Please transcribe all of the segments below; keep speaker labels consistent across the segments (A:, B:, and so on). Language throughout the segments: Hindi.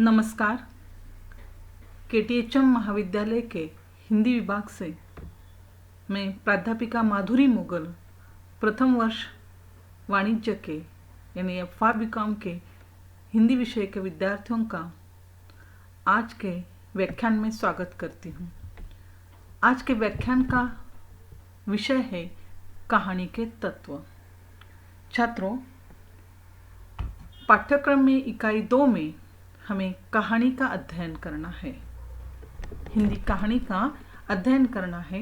A: नमस्कार। KTHM महाविद्यालय के हिंदी विभाग से मैं प्राध्यापिका माधुरी मुगल प्रथम वर्ष वाणिज्य के यानी FA के हिंदी विषय के विद्यार्थियों का आज के व्याख्यान में स्वागत करती हूँ। आज के व्याख्यान का विषय है कहानी के तत्व। छात्रों, पाठ्यक्रम में इकाई 2 में हमें कहानी का अध्ययन करना है, हिंदी कहानी का अध्ययन करना है।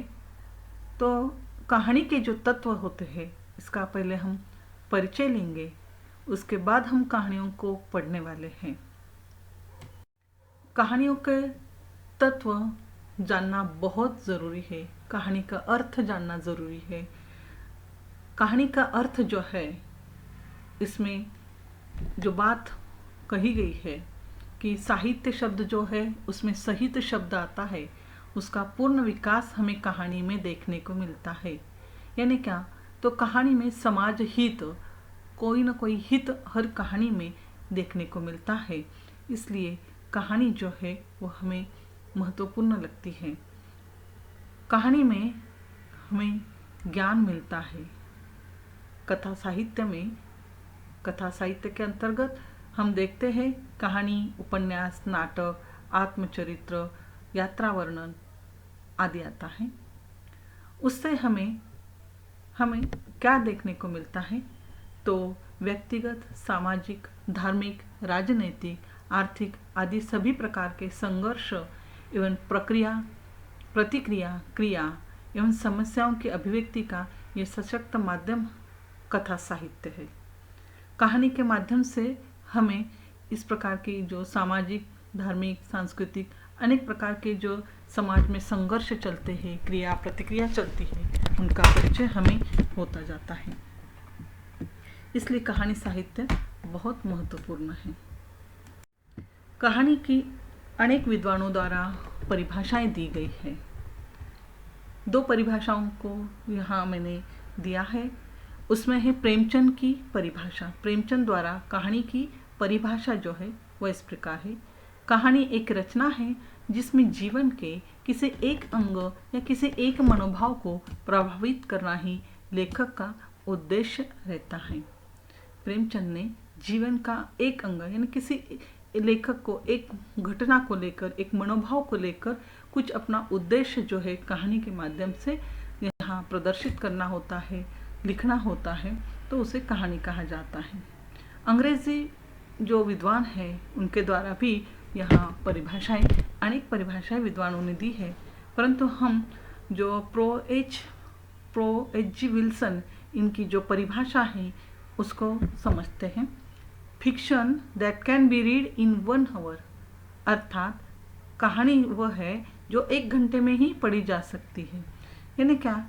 A: तो कहानी के जो तत्व होते हैं इसका पहले हम परिचय लेंगे, उसके बाद हम कहानियों को पढ़ने वाले हैं। कहानियों के तत्व जानना बहुत ज़रूरी है, कहानी का अर्थ जानना ज़रूरी है। कहानी का अर्थ जो है, इसमें जो बात कही गई है कि साहित्य शब्द जो है उसमें सहित शब्द आता है, उसका पूर्ण विकास हमें कहानी में देखने को मिलता है। यानी क्या, तो कहानी में समाज हित, कोई ना कोई हित हर कहानी में देखने को मिलता है। इसलिए कहानी जो है वो हमें महत्वपूर्ण लगती है। कहानी में हमें ज्ञान मिलता है। कथा साहित्य के अंतर्गत हम देखते हैं कहानी, उपन्यास, नाटक, आत्मचरित्र, यात्रा वर्णन आदि आता है। उससे हमें क्या देखने को मिलता है, तो व्यक्तिगत, सामाजिक, धार्मिक, राजनैतिक, आर्थिक आदि सभी प्रकार के संघर्ष एवं प्रतिक्रिया, क्रिया एवं समस्याओं की अभिव्यक्ति का ये सशक्त माध्यम कथा साहित्य है। कहानी के माध्यम से हमें इस प्रकार की जो सामाजिक, धार्मिक, सांस्कृतिक अनेक प्रकार के जो समाज में संघर्ष चलते हैं, क्रिया प्रतिक्रिया चलती है, उनका परिचय हमें होता जाता है। इसलिए कहानी साहित्य बहुत महत्वपूर्ण है। कहानी की अनेक विद्वानों द्वारा परिभाषाएं दी गई है। 2 परिभाषाओं को यहाँ मैंने दिया है। उसमें है प्रेमचंद की परिभाषा। प्रेमचंद द्वारा कहानी की परिभाषा जो है वह इस प्रकार है: कहानी एक रचना है जिसमें जीवन के किसी एक अंग या किसी एक मनोभाव को प्रभावित करना ही लेखक का उद्देश्य रहता है। प्रेमचंद ने जीवन का एक अंग यानी किसी लेखक को एक घटना को लेकर, एक मनोभाव को लेकर कुछ अपना उद्देश्य जो है कहानी के माध्यम से यहाँ प्रदर्शित करना होता है, लिखना होता है, तो उसे कहानी कहा जाता है। अंग्रेजी जो विद्वान है उनके द्वारा भी यहाँ अनेक परिभाषाएं विद्वानों ने दी है, परंतु हम जो प्रो एच जी विल्सन इनकी जो परिभाषा है उसको समझते हैं। Fiction that can be read in 1 hour, अर्थात कहानी वह है जो 1 घंटे में ही पढ़ी जा सकती है। यानी क्या,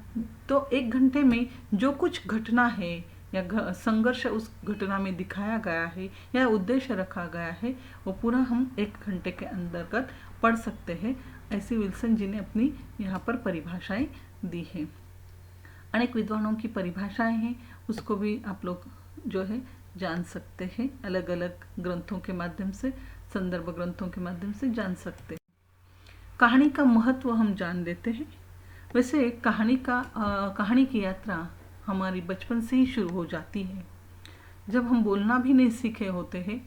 A: तो 1 घंटे में जो कुछ घटना है या संघर्ष उस घटना में दिखाया गया है या उद्देश्य रखा गया है, वो पूरा हम 1 घंटे के अंतर्गत पढ़ सकते हैं। ऐसी विल्सन जी ने अपनी यहाँ पर परिभाषाएं दी हैं। अनेक विद्वानों की परिभाषाएं हैं, उसको भी आप लोग जो है जान सकते हैं, अलग अलग ग्रंथों के माध्यम से, संदर्भ ग्रंथों के माध्यम से जान सकते हैं। कहानी का महत्व हम जान लेते हैं। वैसे कहानी की यात्रा हमारी बचपन से ही शुरू हो जाती है। जब हम बोलना भी नहीं सीखे होते हैं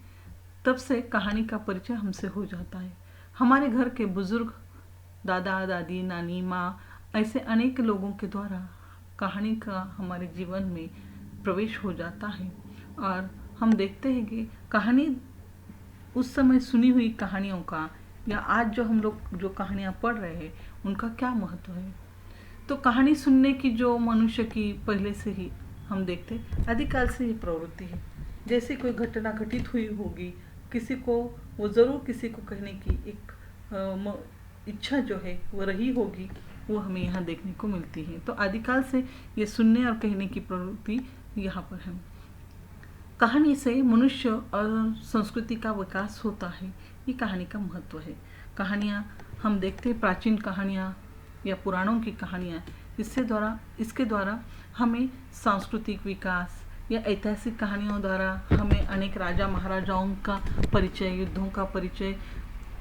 A: तब से कहानी का परिचय हमसे हो जाता है। हमारे घर के बुजुर्ग, दादा दादी, नानी, माँ, ऐसे अनेक लोगों के द्वारा कहानी का हमारे जीवन में प्रवेश हो जाता है और हम देखते हैं कि कहानी उस समय सुनी हुई कहानियों का या आज जो हम लोग जो कहानियाँ पढ़ रहे हैं उनका क्या महत्व है। तो कहानी सुनने की जो मनुष्य की पहले से ही हम देखते आदिकाल से ये प्रवृत्ति है। जैसे कोई घटना घटित हुई होगी, किसी को वो ज़रूर किसी को कहने की एक इच्छा जो है वो रही होगी, वो हमें यहाँ देखने को मिलती है। तो आदिकाल से ये सुनने और कहने की प्रवृत्ति यहाँ पर है। कहानी से मनुष्य और संस्कृति का विकास होता है, ये कहानी का महत्व है। कहानियाँ हम देखते हैं, प्राचीन कहानियाँ या पुराणों की कहानियाँ, इसके द्वारा हमें सांस्कृतिक विकास या ऐतिहासिक कहानियों द्वारा हमें अनेक राजा महाराजाओं का परिचय, युद्धों का परिचय,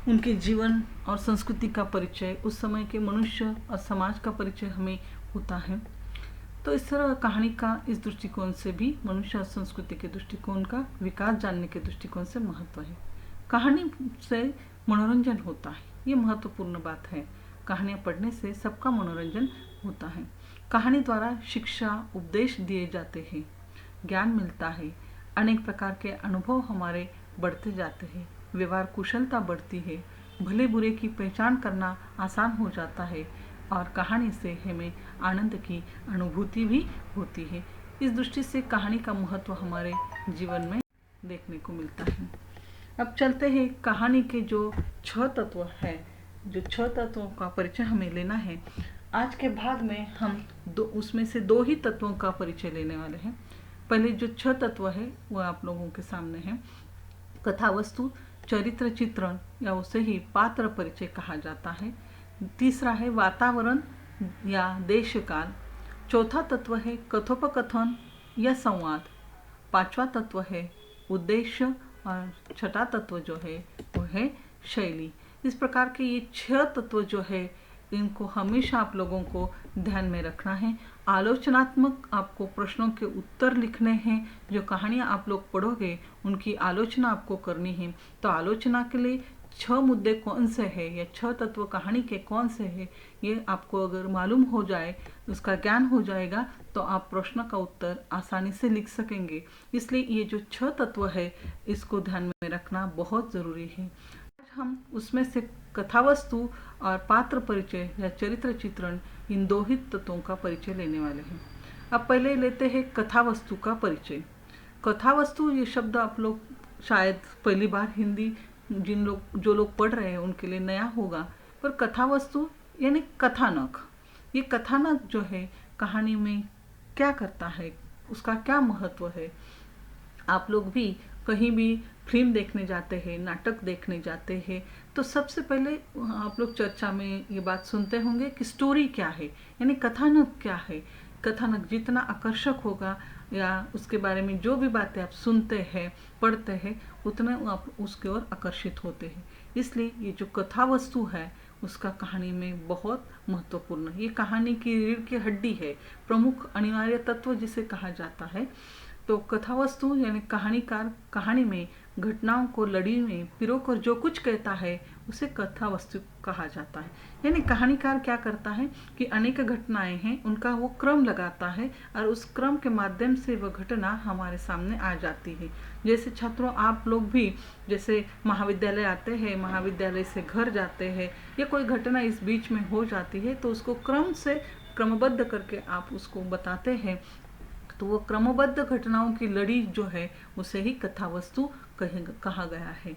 A: उनके जीवन और संस्कृति का परिचय, उस समय के मनुष्य और समाज का परिचय हमें होता है। तो इस तरह कहानी का इस दृष्टिकोण से भी मनुष्य और संस्कृति के दृष्टिकोण का विकास जानने के दृष्टिकोण से महत्व है। कहानी से मनोरंजन होता है, ये महत्वपूर्ण बात है। कहानियाँ पढ़ने से सबका मनोरंजन होता है। कहानी द्वारा शिक्षा, उपदेश दिए जाते हैं, ज्ञान मिलता है, अनेक प्रकार के अनुभव हमारे बढ़ते जाते हैं, व्यवहार कुशलता बढ़ती है, भले बुरे की पहचान करना आसान हो जाता है और कहानी से हमें आनंद की अनुभूति भी होती है। इस दृष्टि से कहानी का महत्व हमारे जीवन में देखने को मिलता है। अब चलते हैं कहानी के जो 6 तत्व है, जो 6 तत्वों का परिचय हमें लेना है। आज के भाग में हम उसमें से 2 ही तत्वों का परिचय लेने वाले हैं। पहले जो 6 तत्व है वो आप लोगों के सामने है। कथा वस्तु, चरित्र चित्रण या उसे ही पात्र परिचय कहा जाता है। तीसरा है वातावरण या देश काल। चौथा तत्व है कथोपकथन या संवाद। 5वां तत्व है उद्देश्य और 6ठा तत्व जो है वो है शैली। इस प्रकार के ये 6 तत्व जो है इनको हमेशा आप लोगों को ध्यान में रखना है। आलोचनात्मक आपको प्रश्नों के उत्तर लिखने हैं। जो कहानियाँ आप लोग पढ़ोगे उनकी आलोचना आपको करनी है। तो आलोचना के लिए 6 मुद्दे कौन से हैं या 6 तत्व कहानी के कौन से हैं, ये आपको अगर मालूम हो जाए, उसका ज्ञान हो जाएगा, तो आप प्रश्न का उत्तर आसानी से लिख सकेंगे। इसलिए ये जो 6 तत्व है इसको ध्यान में रखना बहुत ज़रूरी है। हम उसमें से कथावस्तु और पात्र परिचय या चरित्र चित्रण, इन 2 ही तत्वों का परिचय लेने वाले हैं। अब पहले लेते हैं कथावस्तु का परिचय। कथावस्तु ये शब्द आप लोग शायद पहली बार हिंदी जो लोग पढ़ रहे हैं उनके लिए नया होगा, पर कथावस्तु यानी कथानक। ये कथानक जो है कहानी में क्या करता है, उसका क्या महत्व है। आप लोग भी कहीं भी फिल्म देखने जाते हैं, नाटक देखने जाते हैं, तो सबसे पहले आप लोग चर्चा में ये बात सुनते होंगे कि स्टोरी क्या है, यानी कथानक क्या है। कथानक जितना आकर्षक होगा या उसके बारे में जो भी बातें आप सुनते हैं, पढ़ते हैं, उतना आप उसकी ओर आकर्षित होते हैं। इसलिए ये जो कथा वस्तु है उसका कहानी में बहुत महत्वपूर्ण है। ये कहानी की रीढ़ की हड्डी है, प्रमुख अनिवार्य तत्व जिसे कहा जाता है। तो कथावस्तु यानी कहानीकार कहानी में घटनाओं को लड़ी में पिरोकर जो कुछ कहता है उसे कथावस्तु कहा जाता है। यानी कहानीकार क्या करता है कि अनेक घटनाएं हैं, उनका वो क्रम लगाता है और उस क्रम के माध्यम से वह घटना हमारे सामने आ जाती है। जैसे छात्रों, आप लोग भी जैसे महाविद्यालय आते हैं, महाविद्यालय से घर जाते हैं, या कोई घटना इस बीच में हो जाती है तो उसको क्रम से क्रमबद्ध करके आप उसको बताते हैं। तो वो क्रमबद्ध घटनाओं की लड़ी जो है उसे ही कथावस्तु कहा गया है।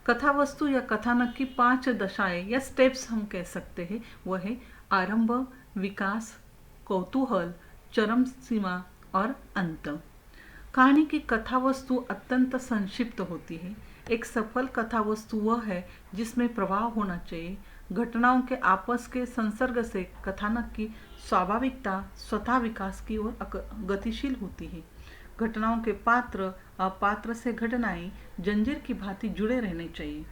A: कथावस्तु या कथानक की 5 दशाएं या स्टेप्स हम कह सकते हैं। वह है आरंभ, विकास, कौतूहल, चरम सीमा और अंत। कहानी की कथावस्तु अत्यंत संक्षिप्त होती है। एक सफल कथावस्तु वह है जिसमें प्रवाह होना चाहिए। घटनाओं के आपस के संसर्ग से कथानक की स्वाभाविकता स्वतः विकास की ओर गतिशील होती है। घटनाओं के पात्र और पात्र से घटनाएं जंजीर की भांति जुड़े रहने चाहिए।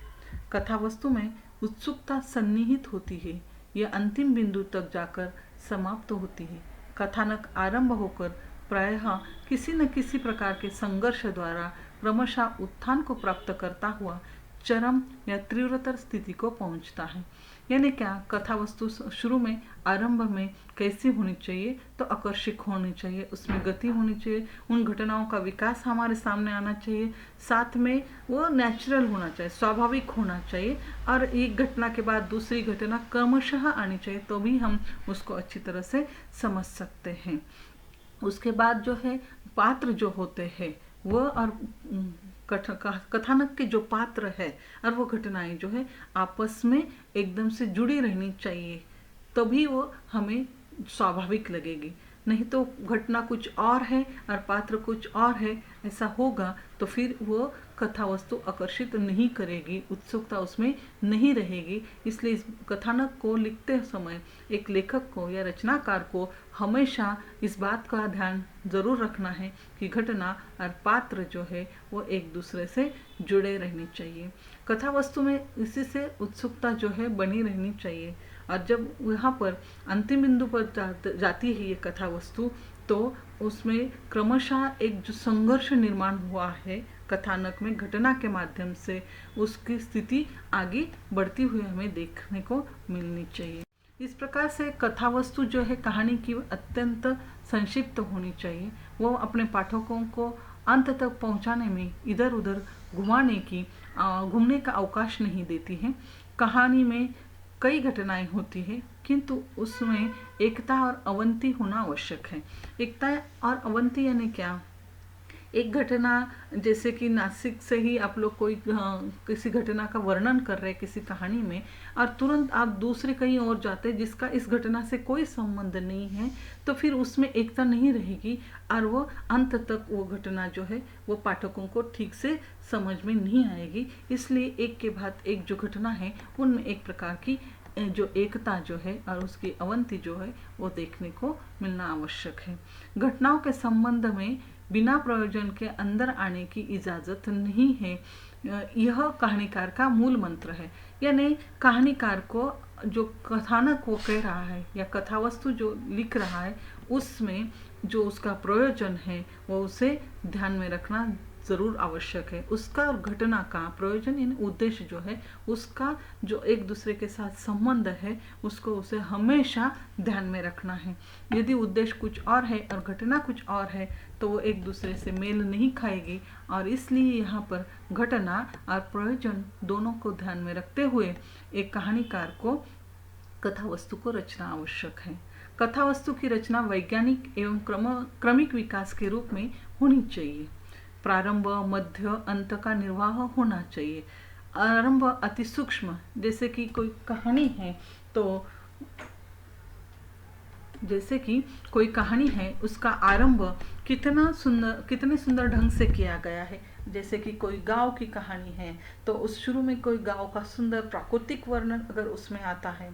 A: कथावस्तु में उत्सुकता सन्निहित होती है, यह अंतिम बिंदु तक जाकर समाप्त होती है। कथानक आरंभ होकर प्रायः किसी न किसी प्रकार के संघर्ष द्वारा क्रमशः उत्थान को प्राप्त करता हुआ चरम या तीव्रतर स्थिति को पहुंचता है। यानी क्या, कथा वस्तु शुरू में आरंभ में कैसी होनी चाहिए, तो आकर्षक होनी चाहिए, उसमें गति होनी चाहिए, उन घटनाओं का विकास हमारे सामने आना चाहिए, साथ में वो नेचुरल होना चाहिए, स्वाभाविक होना चाहिए, और एक घटना के बाद दूसरी घटना क्रमशः आनी चाहिए, तो भी हम उसको अच्छी तरह से समझ सकते हैं। उसके बाद जो है पात्र जो होते हैं वह और कथानक के जो पात्र है और वो घटनाएं जो है आपस में एकदम से जुड़ी रहनी चाहिए, तभी वो हमें स्वाभाविक लगेगी। नहीं तो घटना कुछ और है और पात्र कुछ और है, ऐसा होगा तो फिर वो कथा वस्तु आकर्षित नहीं करेगी, उत्सुकता उसमें नहीं रहेगी। इसलिए इस कथानक को लिखते समय एक लेखक को या रचनाकार को हमेशा इस बात का ध्यान जरूर रखना है कि घटना और पात्र जो है वो एक दूसरे से जुड़े रहने चाहिए। कथा वस्तु में इसी से उत्सुकता जो है बनी रहनी चाहिए। और जब यहाँ पर अंतिम बिंदु पर जाती है ये कथा वस्तु, तो उसमें क्रमशः एक जो संघर्ष निर्माण हुआ है कथानक में घटना के माध्यम से, उसकी स्थिति आगे बढ़ती हुई हमें देखने को मिलनी चाहिए। इस प्रकार से कथा वस्तु जो है कहानी की अत्यंत संक्षिप्त होनी चाहिए। वो अपने पाठकों को अंत तक पहुंचाने में इधर उधर घूमने का अवकाश नहीं देती है। कहानी में कई घटनाएं होती है, किंतु उसमें एकता और अवंती होना आवश्यक है। एकता और अवंती यानी क्या? एक घटना जैसे कि नासिक से ही आप लोग कोई किसी घटना का वर्णन कर रहे हैं किसी कहानी में, और तुरंत आप दूसरे कहीं और जाते हैं जिसका इस घटना से कोई संबंध नहीं है, तो फिर उसमें एकता नहीं रहेगी और वो अंत तक वो घटना जो है वो पाठकों को ठीक से समझ में नहीं आएगी। इसलिए एक के बाद एक जो घटना है उनमें एक प्रकार की जो एकता जो है और उसकी अवंती जो है वो देखने को मिलना आवश्यक है। घटनाओं के संबंध में बिना प्रयोजन के अंदर आने की इजाज़त नहीं है। यह कहानीकार का मूल मंत्र है। यानी कहानीकार को जो कथानक वो कह रहा है या कथावस्तु जो लिख रहा है उसमें जो उसका प्रयोजन है वो उसे ध्यान में रखना ज़रूर आवश्यक है। उसका और घटना का प्रयोजन यानी उद्देश्य जो है उसका जो एक दूसरे के साथ संबंध है उसको उसे हमेशा ध्यान में रखना है। यदि उद्देश्य कुछ और है और घटना कुछ और है तो वो एक दूसरे से मेल नहीं खाएगी, और इसलिए यहाँ पर घटना और प्रयोजन दोनों को ध्यान में रखते हुए एक कहानीकार को कथा वस्तु को रचना आवश्यक है। कथा वस्तु की रचना वैज्ञानिक एवं क्रमिक विकास के रूप में होनी चाहिए। प्रारंभ, मध्य, अंत का निर्वाह होना चाहिए। आरंभ अति सूक्ष्म, जैसे कि कोई कहानी है तो जैसे कि कोई कहानी है उसका आरंभ कितने सुंदर ढंग से किया गया है। जैसे कि कोई गांव की कहानी है तो उस शुरू में कोई गांव का सुंदर प्राकृतिक वर्णन अगर उसमें आता है,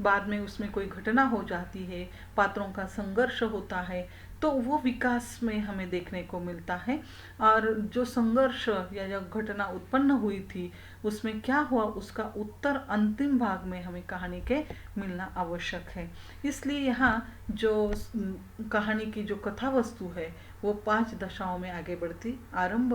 A: बाद में उसमें कोई घटना हो जाती है, पात्रों का संघर्ष होता है, तो वो विकास में हमें देखने को मिलता है। और जो संघर्ष या जो घटना उत्पन्न हुई थी उसमें क्या हुआ उसका उत्तर अंतिम भाग में हमें कहानी के मिलना आवश्यक है। इसलिए यहाँ जो कहानी की जो कथा वस्तु है वो 5 दशाओं में आगे बढ़ती, आरंभ,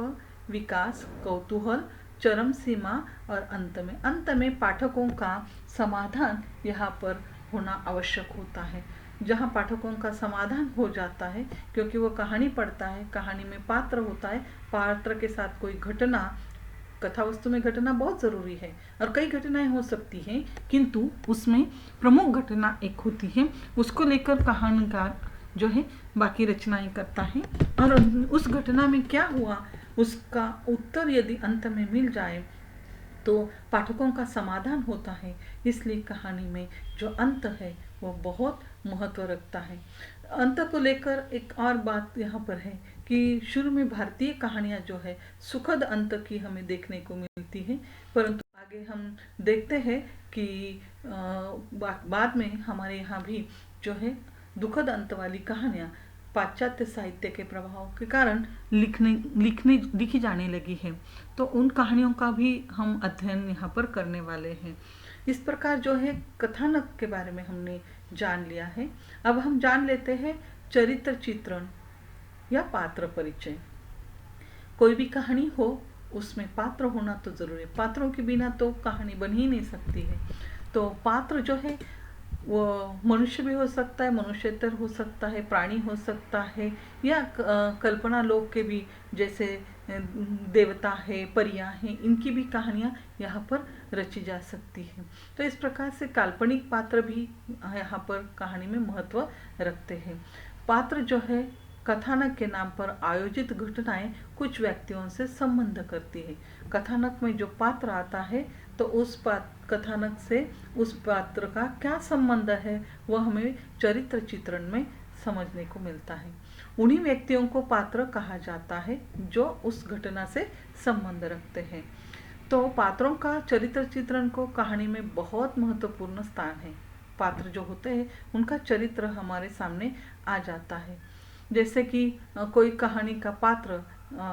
A: विकास, कौतूहल, चरम सीमा और अंत में पाठकों का समाधान यहाँ पर होना आवश्यक होता है। जहाँ पाठकों का समाधान हो जाता है, क्योंकि वो कहानी पढ़ता है, कहानी में पात्र होता है, पात्र के साथ कोई घटना, कथा वस्तु में घटना बहुत ज़रूरी है और कई घटनाएं हो सकती हैं, किंतु उसमें प्रमुख घटना एक होती है, उसको लेकर कहानीकार जो है बाकी रचनाएं करता है। और उस घटना में क्या हुआ उसका उत्तर यदि अंत में मिल जाए तो पाठकों का समाधान होता है। इसलिए कहानी में जो अंत है वो बहुत महत्व रखता है। अंत को लेकर एक और बात यहाँ पर है कि शुरू में भारतीय कहानियाँ जो है सुखद अंत की हमें देखने को मिलती है, परंतु आगे हम देखते हैं कि बाद में हमारे यहाँ भी जो है दुखद अंत वाली कहानियाँ पाश्चात्य साहित्य के प्रभाव के कारण लिखी जाने लगी है। तो उन कहानियों का भी हम अध्ययन यहाँ पर करने वाले हैं। इस प्रकार जो है कथानक के बारे में हमने जान लिया है। अब हम जान लेते हैं चरित्र चित्रण या पात्र परिचय। कोई भी कहानी हो उसमें पात्र होना तो जरूरी है, पात्रों के बिना तो कहानी बन ही नहीं सकती है। तो पात्र जो है वो मनुष्य भी हो सकता है, मनुष्यतर हो सकता है, प्राणी हो सकता है, या कल्पना लोक के भी जैसे देवता है, परियां हैं, इनकी भी कहानियाँ यहाँ पर रची जा सकती है। तो इस प्रकार से काल्पनिक पात्र भी यहाँ पर कहानी में महत्व रखते हैं। पात्र जो है कथानक के नाम पर आयोजित घटनाएं कुछ व्यक्तियों से संबंध करती है। कथानक में जो पात्र आता है तो उस कथानक से उस पात्र का क्या संबंध है वह हमें चरित्र चित्रण में समझने को मिलता है। उन्हीं व्यक्तियों को पात्र कहा जाता है जो उस घटना से संबंध रखते हैं। तो पात्रों का चरित्र चित्रण को कहानी में बहुत महत्वपूर्ण स्थान है। पात्र जो होते हैं उनका चरित्र हमारे सामने आ जाता है। जैसे कि कोई कहानी का पात्र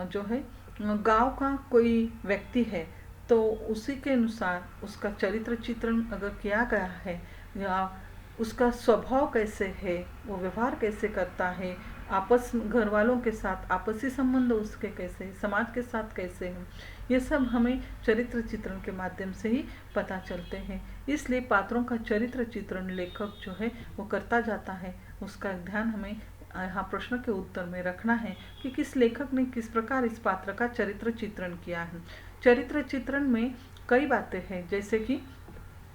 A: जो है गांव का कोई व्यक्ति है, तो उसी के अनुसार उसका चरित्र चित्रण अगर किया गया है, या उसका स्वभाव कैसे है, वो व्यवहार कैसे करता है, आपस घर वालों के साथ आपसी संबंध उसके कैसे, समाज के साथ कैसे हैं, ये सब हमें चरित्र चित्रण के माध्यम से ही पता चलते हैं। इसलिए पात्रों का चरित्र चित्रण लेखक जो है वो करता जाता है। उसका ध्यान हमें यहाँ प्रश्न के उत्तर में रखना है कि किस लेखक ने किस प्रकार इस पात्र का चरित्र चित्रण किया है। चरित्र चित्रण में कई बातें हैं, जैसे कि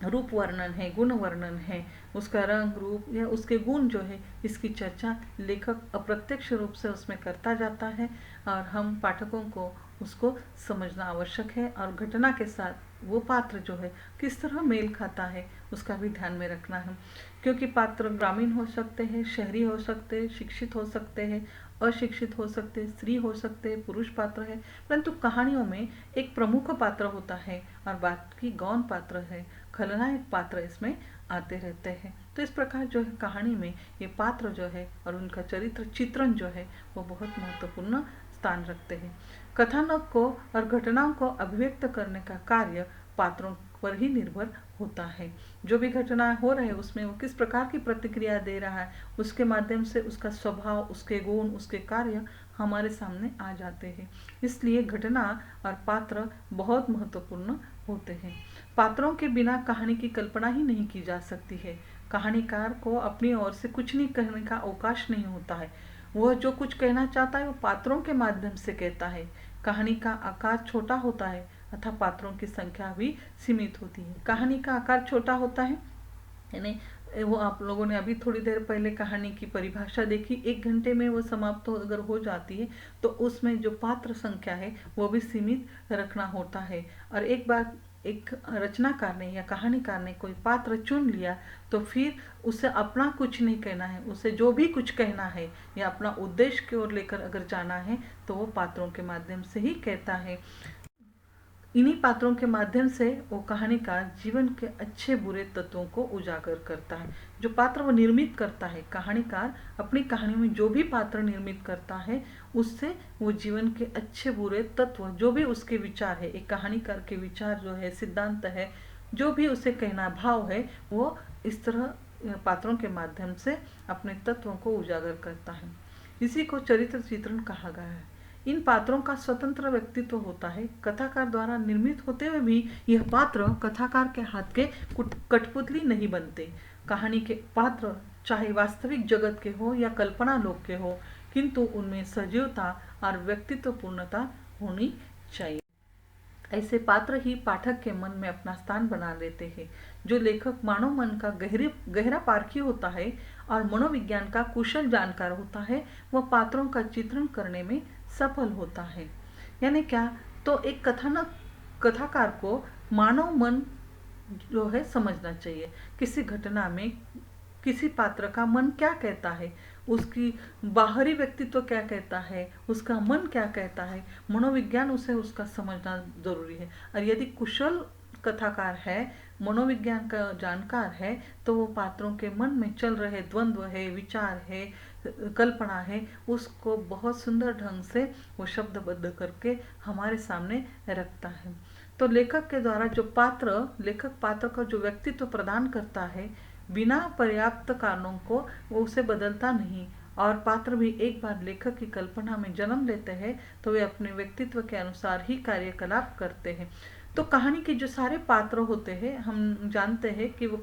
A: रूप वर्णन है, गुण वर्णन है, उसका रंग रूप या उसके गुण जो है, इसकी चर्चा लेखक अप्रत्यक्ष रूप से उसमें करता जाता है और हम पाठकों को उसको समझना आवश्यक है। और घटना के साथ वो पात्र जो है किस तरह मेल खाता है उसका भी ध्यान में रखना है, क्योंकि पात्र ग्रामीण हो सकते हैं, शहरी हो सकते हैं, शिक्षित हो सकते हैं, अशिक्षित हो सकते, स्त्री हो सकते, पुरुष पात्र है, परंतु कहानियों में एक प्रमुख पात्र होता है और बाकी गौण पात्र है, खलनायक पात्र इसमें आते रहते हैं। तो इस प्रकार जो है कहानी में ये पात्र जो है और उनका चरित्र चित्रण जो है वो बहुत महत्वपूर्ण स्थान रखते हैं। कथानक को और घटनाओं को अभिव्यक्त करने का कार्य पात्रों पर ही निर्भर होता है। जो भी घटना हो रहे उसमें वो किस प्रकार की प्रतिक्रिया दे रहा है, उसके माध्यम से उसका स्वभाव, उसके गुण, उसके कार्य हमारे सामने आ जाते हैं। इसलिए घटना और पात्र बहुत महत्वपूर्ण होते हैं। पात्रों के बिना कहानी की कल्पना ही नहीं की जा सकती है। कहानीकार को अपनी ओर से कुछ नहीं कहने का अवकाश नहीं होता है। वह जो कुछ कहना चाहता है वो पात्रों के माध्यम से कहता है। कहानी का आकार छोटा होता है अतः पात्रों की संख्या भी सीमित होती है। कहानी का आकार छोटा होता है, यानी वो आप लोगों ने अभी थोड़ी देर पहले कहानी की परिभाषा देखी, 1 घंटे में वो समाप्त अगर हो जाती है तो उसमें जो पात्र संख्या है वो भी सीमित रखना होता है। और एक बार एक रचनाकार ने या कहानीकार ने कोई पात्र चुन लिया तो फिर उसे अपना कुछ नहीं कहना है, उसे जो भी कुछ कहना है या अपना उद्देश्य की ओर लेकर अगर जाना है तो वो पात्रों के माध्यम से ही कहता है। इन्हीं पात्रों के माध्यम से वो कहानीकार जीवन के अच्छे बुरे तत्वों को उजागर करता है। जो पात्र वो निर्मित करता है, कहानीकार अपनी कहानी में जो भी पात्र निर्मित करता है उससे वो जीवन के अच्छे बुरे तत्व, जो भी उसके विचार है, एक कहानीकार के विचार जो है, सिद्धांत है, जो भी उसे कहना भाव है, वो इस तरह पात्रों के माध्यम से अपने तत्वों को उजागर करता है। इसी को चरित्र चित्रण कहा गया है। इन पात्रों का स्वतंत्र व्यक्तित्व होता है। कथाकार द्वारा निर्मित होते हुए भी यह पात्र कथाकार के हाथ के कठपुतली नहीं बनते। कहानी के पात्र चाहे वास्तविक जगत के हो या कल्पना लोक के हो, किंतु उनमें सजीवता और व्यक्तित्व पूर्णता होनी चाहिए। ऐसे पात्र ही पाठक के मन में अपना स्थान बना लेते हैं। जो लेखक मानव मन का गहरा पारखी होता है और मनोविज्ञान का कुशल जानकार होता है, वह पात्रों का चित्रण करने में सफल होता है। यानी क्या, तो एक कथाकार को मानव मन जो है समझना चाहिए। किसी घटना में किसी पात्र का मन क्या कहता है, उसकी बाहरी व्यक्तित्व क्या कहता है, उसका मन क्या कहता है, मनोविज्ञान उसे उसका समझना जरूरी है। और यदि कुशल कथाकार है, मनोविज्ञान का जानकार है, तो वो पात्रों के मन में चल रहे द्वंद्व है, विचार है, कल्पना है, उसको बहुत सुंदर ढंग से वो शब्दबद्ध करके हमारे सामने रखता है। तो लेखक के द्वारा जो लेखक पात्र का जो व्यक्तित्व प्रदान करता है, बिना पर्याप्त कारणों को वो उसे बदलता नहीं। और पात्र भी एक बार लेखक की कल्पना में जन्म लेते हैं तो वे अपने व्यक्तित्व के अनुसार ही कार्यकलाप करते हैं। तो कहानी के जो सारे पात्र होते हैं, हम जानते हैं कि वो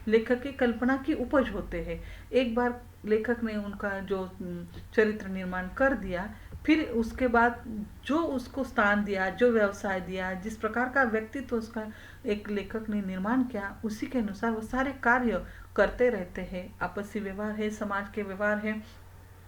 A: लेखक की कल्पना की उपज होते हैं। एक बार लेखक ने उनका जो चरित्र निर्माण कर दिया, फिर उसके बाद जो उसको स्थान दिया, जो व्यवसाय दिया, जिस प्रकार का व्यक्तित्व उसका एक लेखक ने निर्माण किया, उसी के अनुसार वो सारे कार्य करते रहते हैं। आपसी व्यवहार है, समाज के व्यवहार है,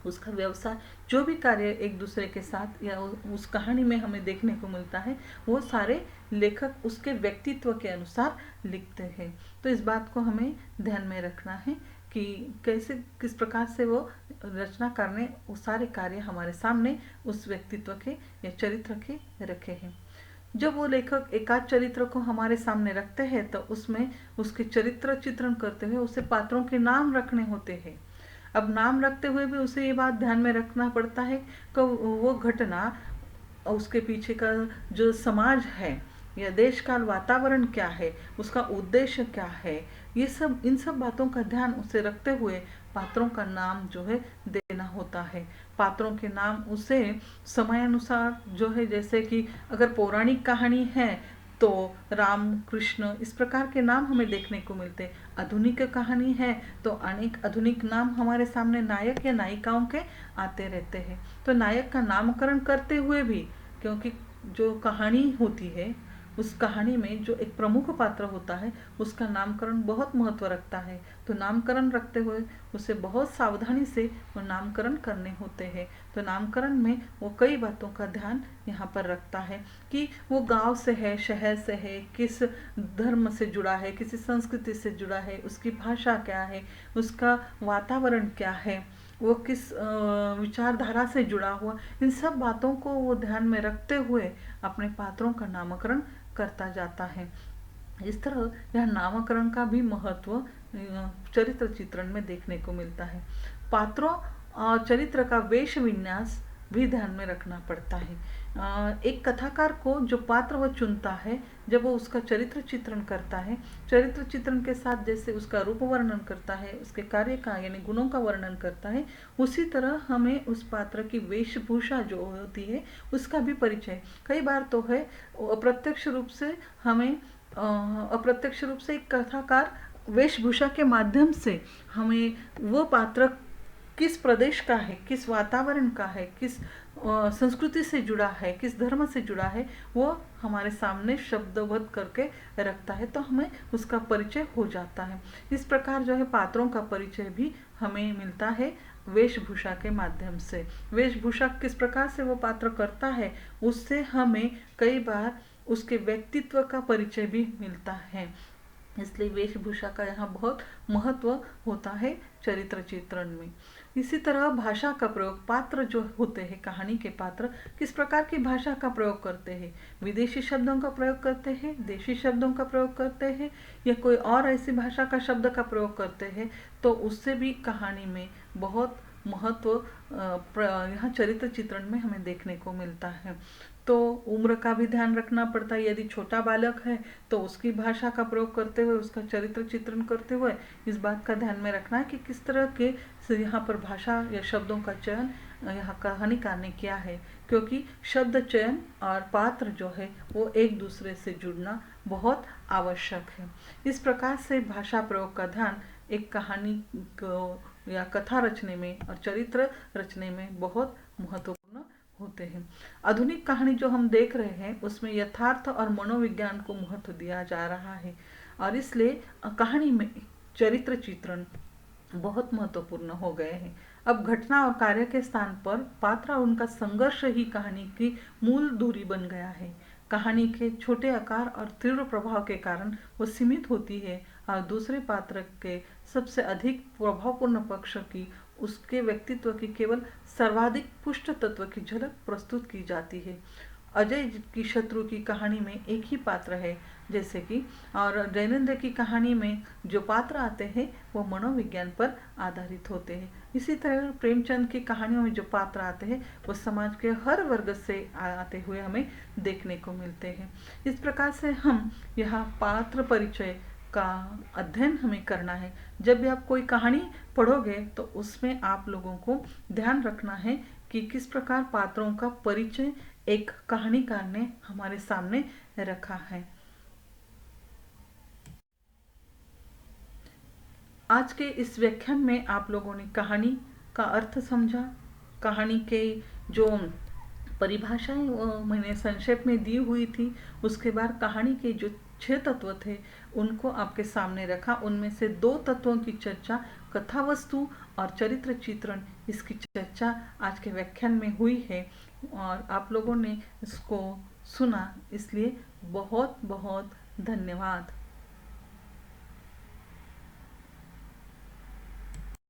A: उसका व्यवसाय, जो भी कार्य एक दूसरे के साथ या उस कहानी में हमें देखने को मिलता है, वो सारे लेखक उसके व्यक्तित्व के अनुसार लिखते हैं। तो इस बात को हमें ध्यान में रखना है कि कि कैसे किस प्रकार से वो रचनाकार ने वो सारे कार्य हमारे सामने उस व्यक्तित्व के या चरित्र के रखे हैं। जब वो लेखक एकाध चरित्र को हमारे सामने रखते हैं तो उसमें उसके चरित्र चित्रण करते हुए उसे पात्रों के नाम रखने होते हैं। अब नाम रखते हुए भी उसे ये बात ध्यान में रखना पड़ता है कि वो घटना, उसके पीछे का जो समाज है या देश काल वातावरण क्या है, उसका उद्देश्य क्या है, ये सब इन सब बातों का ध्यान उसे रखते हुए पात्रों का नाम जो है देना होता है। पात्रों के नाम उसे समयानुसार जो है, जैसे कि अगर पौराणिक कहानी है तो राम कृष्ण इस प्रकार के नाम हमें देखने को मिलते। आधुनिक कहानी है तो अनेक आधुनिक नाम हमारे सामने नायक या नायिकाओं के आते रहते हैं। तो नायक का नामकरण करते हुए भी, क्योंकि जो कहानी होती है उस कहानी में जो एक प्रमुख पात्र होता है उसका नामकरण बहुत महत्व रखता है, तो नामकरण रखते हुए उसे बहुत सावधानी से वो नामकरण करने होते हैं। तो नामकरण में वो कई बातों का ध्यान यहाँ पर रखता है कि वो गांव से है, शहर से है, किस धर्म से जुड़ा है, किसी संस्कृति से जुड़ा है, उसकी भाषा क्या है, उसका वातावरण क्या है, वो किस विचारधारा से जुड़ा हुआ, इन सब बातों को वो ध्यान में रखते हुए अपने पात्रों का नामकरण करता जाता है। इस तरह यह नामकरण का भी महत्व चरित्र चित्रण में देखने को मिलता है। पात्रों और चरित्र का वेश विन्यास भी ध्यान में रखना पड़ता है। एक कथाकार को जो पात्र वो चुनता है, जब वो उसका चरित्र चित्रण करता है, चरित्र चित्रण के साथ जैसे उसका रूप वर्णन करता है, उसके कार्य का यानी गुणों का वर्णन करता है, उसी तरह हमें उस पात्र की वेशभूषा जो होती है उसका भी परिचय कई बार तो है अप्रत्यक्ष रूप से हमें अप्रत्यक्ष रूप से एक कथाकार वेशभूषा के माध्यम से हमें वो पात्र किस प्रदेश का है, किस वातावरण का है, किस संस्कृति से जुड़ा है, किस धर्म से जुड़ा है, वो हमारे सामने शब्दबद्ध करके रखता है, तो हमें उसका परिचय हो जाता है। इस प्रकार जो है पात्रों का परिचय भी हमें मिलता है वेशभूषा के माध्यम से। वेशभूषा किस प्रकार से वो पात्र करता है उससे हमें कई बार उसके व्यक्तित्व का परिचय भी मिलता है। इसलिए वेशभूषा का यहाँ बहुत महत्व होता है चरित्र चित्रण में। इसी तरह भाषा का प्रयोग, पात्र जो होते हैं कहानी के पात्र किस प्रकार की भाषा का प्रयोग करते हैं, विदेशी शब्दों का प्रयोग करते हैं, देशी शब्दों का प्रयोग करते हैं या कोई और ऐसी भाषा का शब्द का प्रयोग करते हैं, तो उससे भी कहानी में बहुत महत्व यहाँ चरित्र चित्रण में हमें देखने को मिलता है। तो उम्र का भी ध्यान रखना पड़ता है। यदि छोटा बालक है तो उसकी भाषा का प्रयोग करते हुए उसका चरित्र चित्रण करते हुए इस बात का ध्यान में रखना है कि किस तरह के यहाँ पर भाषा या शब्दों का चयन यहाँ कहानीकार ने किया है, क्योंकि शब्द चयन और पात्र जो है वो एक दूसरे से जुड़ना बहुत आवश्यक है। इस प्रकार से भाषा प्रयोग का ध्यान एक कहानी को या कथा रचने में और चरित्र रचने में बहुत महत्वपूर्ण होते हैं। आधुनिक कहानी जो हम देख रहे हैं उसमें यथार्थ और मनोविज्ञान को महत्व दिया जा रहा है और इसलिए कहानी में चरित्र चित्रण बहुत महत्वपूर्ण हो गए हैं। अब घटना और कार्य के स्थान पर पात्र और उनका संघर्ष ही कहानी की मूल दूरी बन गया है। कहानी के छोटे आकार और तीव्र प्रभाव के कारण वो सीमित होती है और दूसरे पात्र के सबसे अधिक प्रभावपूर्ण पक्ष की उसके व्यक्तित्व की केवल सर्वाधिक पुष्ट तत्व की झलक प्रस्तुत की जाती है। अजय की शत्रु की कहानी में एक ही पात्र है जैसे कि, और दैनंद की कहानी में जो पात्र आते हैं वो मनोविज्ञान पर आधारित होते हैं। इसी तरह प्रेमचंद की कहानियों में जो पात्र आते हैं वो समाज के हर वर्ग से आते हुए हमें देखने को मिलते हैं। इस प्रकार से हम यहाँ पात्र परिचय का अध्ययन हमें करना है। जब भी आप कोई कहानी पढ़ोगे तो उसमें आप लोगों को ध्यान रखना है कि किस प्रकार पात्रों का परिचय एक कहानीकार ने हमारे सामने रखा है। आज के इस व्याख्यान में आप लोगों ने कहानी का अर्थ समझा, कहानी के जो परिभाषाएं मैंने संक्षेप में दी हुई थी, उसके बाद कहानी के जो 6 तत्व थे उनको आपके सामने रखा। उनमें से 2 तत्वों की चर्चा, कथा वस्तु और चरित्र चित्रण, इसकी चर्चा आज के व्याख्यान में हुई है और आप लोगों ने इसको सुना, इसलिए बहुत बहुत धन्यवाद।